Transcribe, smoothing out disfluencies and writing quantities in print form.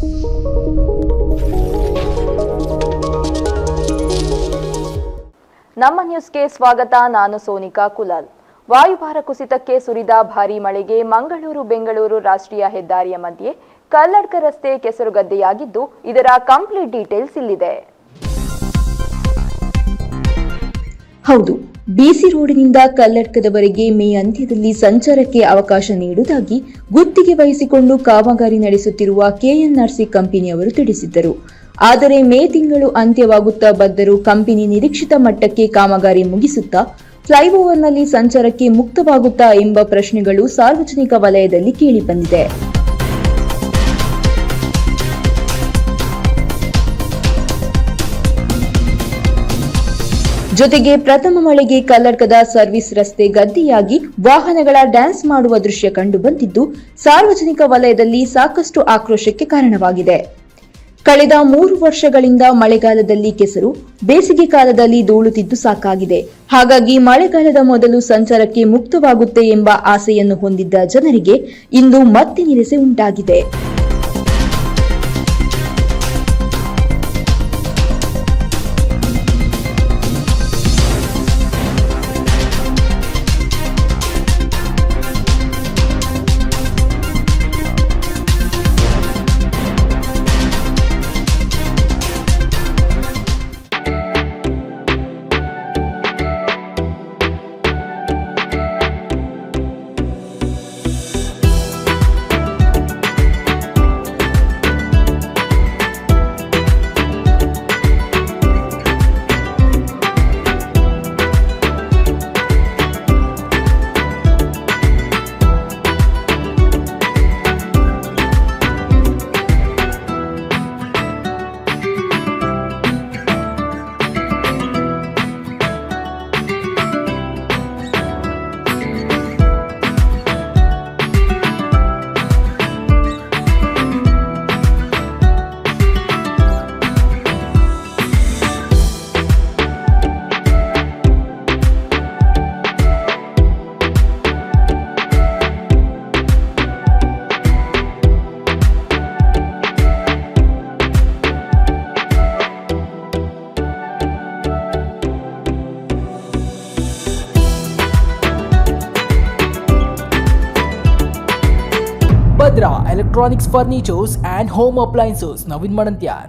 ನಮ್ಮ ನ್ಯೂಸ್ಗೆ ಸ್ವಾಗತ. ನಾನು ಸೋನಿಕಾ ಕುಲಾಲ್. ವಾಯುಭಾರ ಕುಸಿತಕ್ಕೆ ಸುರಿದ ಭಾರೀ ಮಳೆಗೆ ಮಂಗಳೂರು ಬೆಂಗಳೂರು ರಾಷ್ಟ್ರೀಯ ಹೆದ್ದಾರಿಯ ಮಧ್ಯೆ ಕಲ್ಲಡ್ಕ ರಸ್ತೆ ಕೆಸರುಗದ್ದೆಯಾಗಿದ್ದು, ಇದರ ಕಂಪ್ಲೀಟ್ ಡೀಟೇಲ್ಸ್ ಇಲ್ಲಿದೆ. ಹೌದು, ಬಿಸಿ ರೋಡಿನಿಂದ ಕಲ್ಲಡ್ಕದವರೆಗೆ ಮೇ ಅಂತ್ಯದಲ್ಲಿ ಸಂಚಾರಕ್ಕೆ ಅವಕಾಶ ನೀಡುವುದಾಗಿ ಗುತ್ತಿಗೆ ವಹಿಸಿಕೊಂಡು ಕಾಮಗಾರಿ ನಡೆಸುತ್ತಿರುವ ಕೆಎನ್ಆರ್ಸಿ ಕಂಪನಿಯವರು ತಿಳಿಸಿದ್ದರು. ಆದರೆ ಮೇ ತಿಂಗಳು ಅಂತ್ಯವಾಗುತ್ತಾ ಬಂದರೂ ಕಂಪನಿ ನಿರೀಕ್ಷಿತ ಮಟ್ಟಕ್ಕೆ ಕಾಮಗಾರಿ ಮುಗಿಸುತ್ತಾ ಫ್ಲೈಓವರ್ನಲ್ಲಿ ಸಂಚಾರಕ್ಕೆ ಮುಕ್ತವಾಗುತ್ತಾ ಎಂಬ ಪ್ರಶ್ನೆಗಳು ಸಾರ್ವಜನಿಕ ವಲಯದಲ್ಲಿ ಕೇಳಿಬಂದಿದೆ. ಜೊತೆಗೆ ಪ್ರಥಮ ಮಳೆಗೆ ಕಲ್ಲಡ್ಕದ ಸರ್ವಿಸ್ ರಸ್ತೆ ಗದ್ದೆಯಾಗಿ ವಾಹನಗಳ ಡ್ಯಾನ್ಸ್ ಮಾಡುವ ದೃಶ್ಯ ಕಂಡುಬಂದಿದ್ದು, ಸಾರ್ವಜನಿಕ ವಲಯದಲ್ಲಿ ಸಾಕಷ್ಟು ಆಕ್ರೋಶಕ್ಕೆ ಕಾರಣವಾಗಿದೆ. ಕಳೆದ 3 ವರ್ಷಗಳಿಂದ ಮಳೆಗಾಲದಲ್ಲಿ ಕೆಸರು, ಬೇಸಿಗೆ ಕಾಲದಲ್ಲಿ ಧೂಳುತ್ತಿದ್ದು ಸಾಕಾಗಿದೆ. ಹಾಗಾಗಿ ಮಳೆಗಾಲದ ಮೊದಲು ಸಂಚಾರಕ್ಕೆ ಮುಕ್ತವಾಗುತ್ತೆ ಎಂಬ ಆಸೆಯನ್ನು ಹೊಂದಿದ್ದ ಜನರಿಗೆ ಇಂದು ಮತ್ತೆ ನಿರಾಸೆ ಉಂಟಾಗಿದೆ. Badra Electronics Furnitures and Home Appliances, Navin Madantyar.